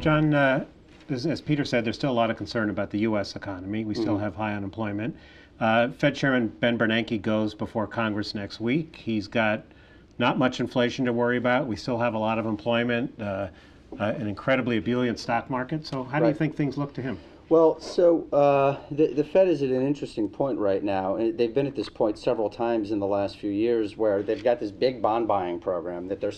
John, as Peter said, there's still a lot of concern about the U.S. economy. We still have high unemployment. Fed Chairman Ben Bernanke goes before Congress next week. He's got not much inflation to worry about. We still have a lot of employment, an incredibly ebullient stock market. So how do you think things look to him? Well, so the Fed is at an interesting point right now. And they've been at this point several times in the last few years where they've got this big bond buying program that they're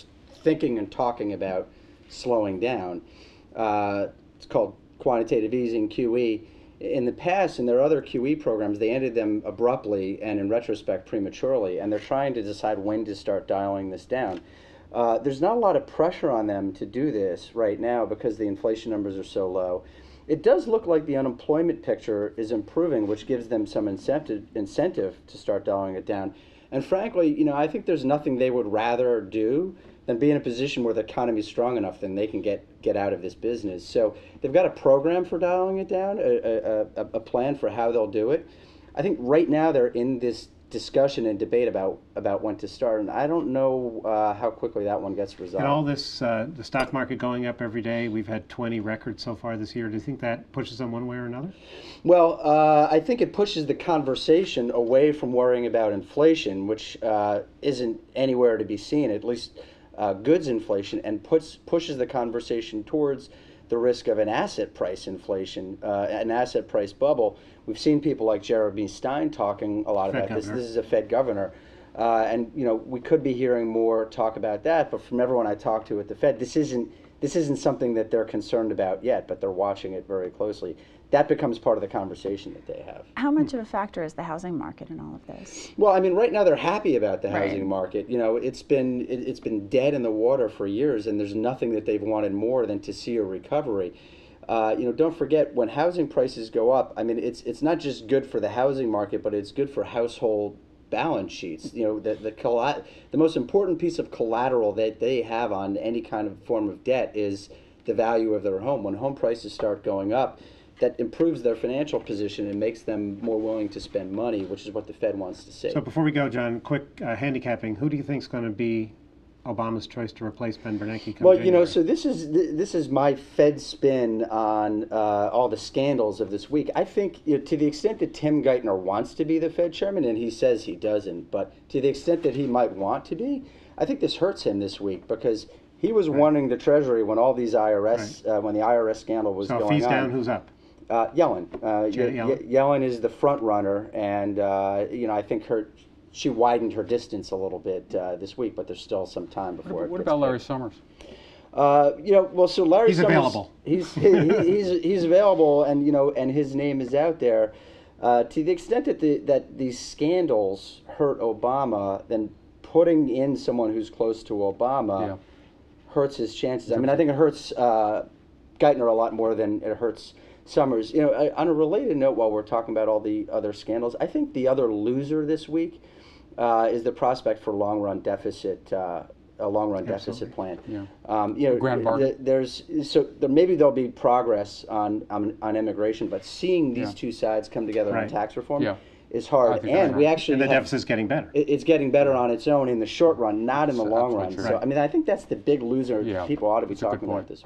thinking and talking about slowing down. It's called quantitative easing, QE. In the past, in their other QE programs, they ended them abruptly and in retrospect prematurely, and they're trying to decide when to start dialing this down. There's not a lot of pressure on them to do this right now because the inflation numbers are so low. It does look like the unemployment picture is improving, which gives them some incentive to start dialing it down. And frankly, I think there's nothing they would rather do than be in a position where the economy is strong enough then they can get out of this business. So they've got a program for dialing it down, a plan for how they'll do it. I think right now they're in this discussion and debate about when to start, and I don't know how quickly that one gets resolved. And all this, the stock market going up every day, we've had 20 records so far this year. Do you think that pushes them one way or another? Well, I think it pushes the conversation away from worrying about inflation, which isn't anywhere to be seen, at least goods inflation, and pushes the conversation towards the risk of an asset price inflation, an asset price bubble. We've seen people like Jeremy Stein talking a lot about this. This is a Fed governor. And we could be hearing more talk about that, but from everyone I talked to at the Fed, this isn't something that they're concerned about yet, but they're watching it very closely. That becomes part of the conversation that they have. How much of a factor is the housing market in all of this? Well, I mean, right now they're happy about the housing market. It's been dead in the water for years, and there's nothing that they've wanted more than to see a recovery. Don't forget, when housing prices go up, I mean, it's not just good for the housing market, but it's good for household balance sheets. The most important piece of collateral that they have on any kind of form of debt is the value of their home. When home prices start going up, that improves their financial position and makes them more willing to spend money, which is what the Fed wants to see. So before we go, John, quick handicapping. Who do you think is going to be Obama's choice to replace Ben Bernanke? Well, so this is my Fed spin on all the scandals of this week. I think to the extent that Tim Geithner wants to be the Fed chairman, and he says he doesn't, but to the extent that he might want to be, I think this hurts him this week because he was wanting the Treasury when all these when the IRS scandal was going on. So if he's down, who's up? Yellen. Yellen is the front runner, and I think she widened her distance a little bit this week, but there's still some time before. What about Larry Summers? So Larry Summers, available. He's available, and his name is out there. To the extent that these scandals hurt Obama, then putting in someone who's close to Obama hurts his chances. I mean, I think it hurts Geithner a lot more than it hurts Summers. On a related note, while we're talking about all the other scandals, I think the other loser this week is the prospect for a long-run deficit plan. Yeah. Grand bargain. Maybe there'll be progress on immigration, but seeing these two sides come together on tax reform is hard. And we actually the deficit's getting better. It's getting better on its own in the short run, not in the long run. So I mean, I think that's the big loser people ought to be talking about this.